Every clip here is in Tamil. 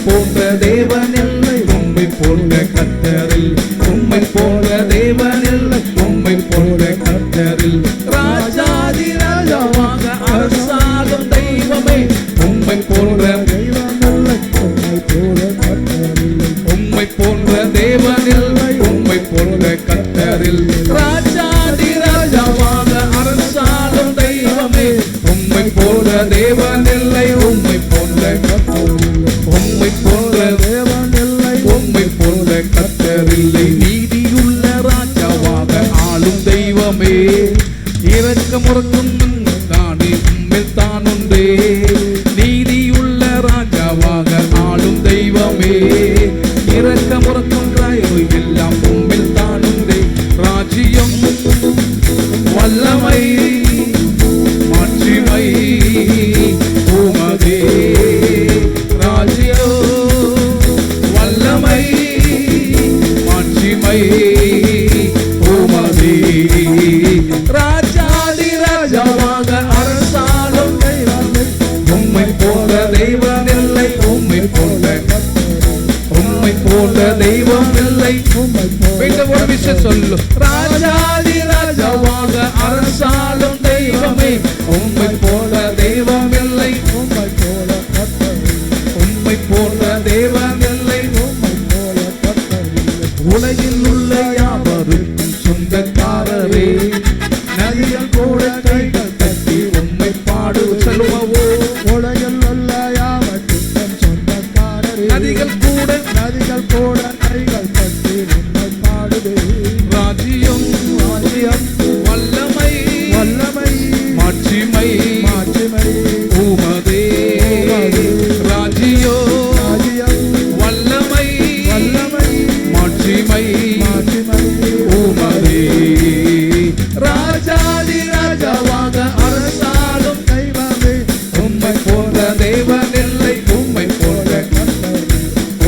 போன்ற தேவன் இல்லை, உம்மை போன்ற கர்த்தரில். உம்மை போன்ற தேவன் இல்லை, உம்மை போன்ற கர்த்தரில். ராஜாதி ராஜாவாக அரசாளும் தெய்வமே, உம்மை போன்ற தெய்வம் இல்லை, உம்மை போன்ற கர்த்தரில். உம்மை போன்ற தேவன் இல்லை, உம்மை போன்ற கர்த்தரில். ராஜாதி ராஜாவாக அரசாளும் தெய்வமே, உம்மை போன்ற தேவன் இல்லை, உம்மை போன்ற கர்த்தரில். உம்மை போன்ற தேவன் இல்லை, உம்மை போன்ற கர்த்தரில்லை. நீதியுள்ள ராஜாவாக ஆளும் தெய்வமே, இரக்கமுறக்கும் தானே உம்மில் தான் உண்டே. நீதியுள்ள ராஜாவாக ஆளும் தெய்வமே, இரக்கமுறக்கும் எல்லாம் உம்மில் தான் உண்டே. ராஜ்யம் வல்லமை மாட்சிமை உமதே. ராஜ்யம் வல்லமை மாட்சிமை உமதே. ராஜாதி ராஜாவாக அரசாளும் தெய்வமே, உம்மை போன்ற தெய்வம் இல்லை, உம்மை போன்ற உம்மை போன்ற தெய்வம் இல்லை. மீண்டும் ஒரு விஷயம் சொல்லு. ராஜாதி ராஜாவாக அரசாளும் தெய்வமே, உம்மை போன்ற தெய்வம் இல்லை, உம்மை போல உம்மை போன்ற தெய்வம் இல்லை, உம்மை போல உலகில் உள்ள யாவருக்கும் சொந்தக்காரரே, நதிகள் கூட கைகள் தட்டி உம்மை பாடு சொல்லுவோ. உலகில் உள்ள யாவருக்கும் சொந்தக்காரரே, நதிகள் கூட கைகள் தட்டி உம்மை பாடுவே. ராஜ்யம் ராஜ்யம் வல்லமை வல்லமை மாட்சிமை மாட்சிமை உமதே. ராஜ்யம் ராஜ்யம் வல்லமை வல்லமை மாட்சிமை மாட்சிமை உமதே. ராஜாதி ராஜாவாக அரசாளும் தெய்வமே, உம்மை போன்ற தெய்வம் இல்லை, உம்மை போன்ற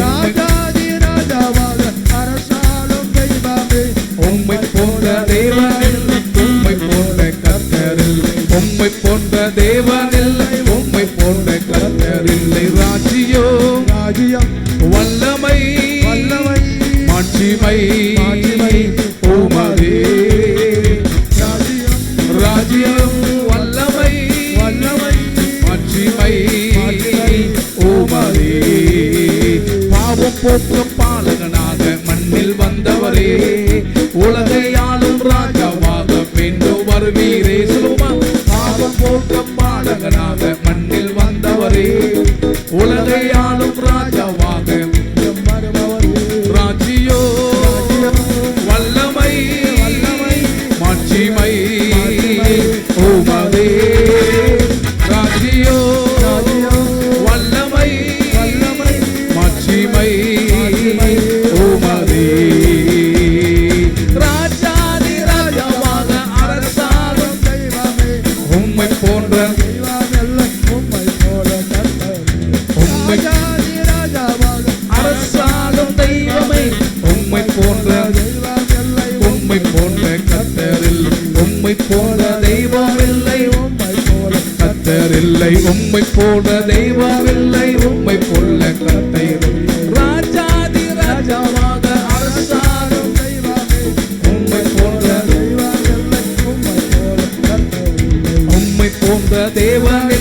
ராஜாதி ராஜாவாக அரசாளும் தெய்வமே, உம்மை போன்ற தேவன் இல்லை, உம்மை போன்ற கர்த்தரில். உம்மை போன்ற தேவன் இல்லை, உம்மை போன்ற கர்த்தரில்லை. ராஜ்யம் ராஜ்யம் வல்லமை வல்லமை மாட்சிமை மாட்சிமை உமதே. ராஜ்யம் ராஜ்யம் வல்லமை வல்லமை மாட்சிமை உமதே. பாவம் போக்கும் பாலகனாக மண்ணில் வந்தவரே, உலகை ஆளும் ராஜாவாக மீண்டும் வருவீரே. சொல்லுமா. பாவம் போக்கும் பாலகனாக மண்ணில் வந்தவரே, உலகை ஆளும் ராஜாவாக ராஜ்யோ வல்லமை வல்லமை மாட்சிமை உமதே. ராஜ்யோ வல்லமை வல்லமை மாட்சிமை உமதே. ராஜாதி ராஜாவாக அரசாளும் தெய்வமே, உம்மை போன்ற உம்மை போல உம்மை ராஜாவாக அரசாளும் தெய்வமே, உம்மை போன்ற உம்மை போன்ற கர்த்தரில். உம்மை போன்ற தெய்வம் இல்லை, உம்மை போல கர்த்தரில்லை. உம்மை போன்ற தெய்வம் இல்லை, உம்மை போல கர்த்தரில்லை. ராஜாதி ராஜாவாக அரசாளும் தெய்வமே, உம்மை போன்ற தெய்வம் இல்லை, உம்மை போல கர்த்தரில்லை. உம்மை போன்ற தேவன்